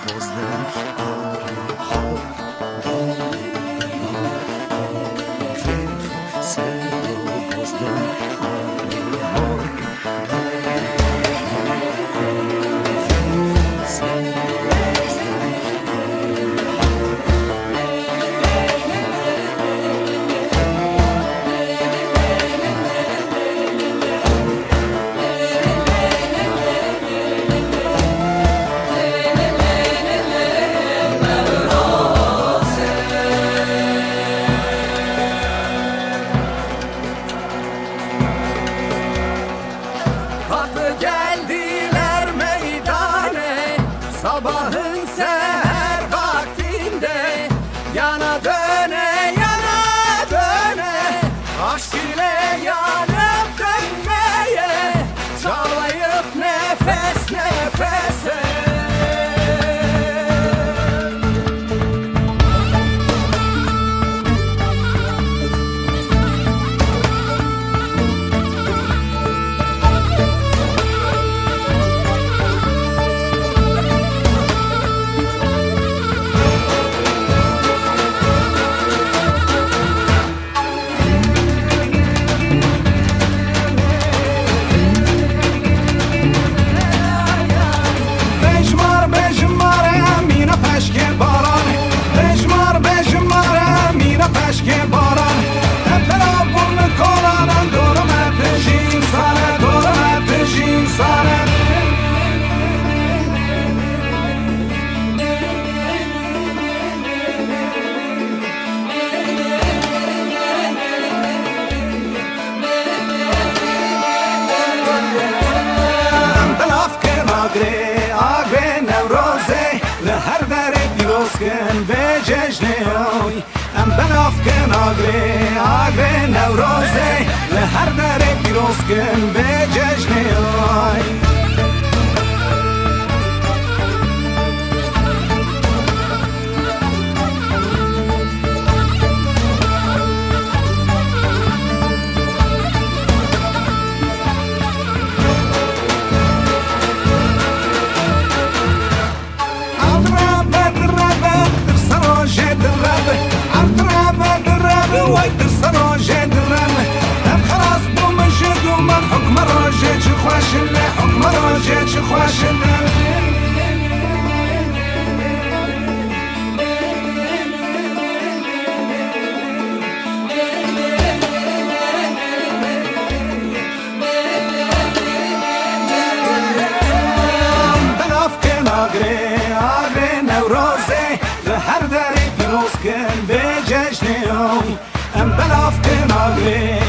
بازدم Geldiler meydane sabahın seher vaktinde, yana döne yana döne aşk ile yanıp dönmeye, çağlayıp nefes nefese. آگره نوروزه لهر در پیروز کن به جشنوی ام بناف کن آگره نوروزه لهر در پیروز کن به جشنوی وای درسن روژه درم ام خلاص بو مجد و من حکم روژه چه خوشنه حکم روژه چه خوشنه بناف کن آگره نوروزه لهر دری پیروز کن به جشنه ام بلاف کن آگره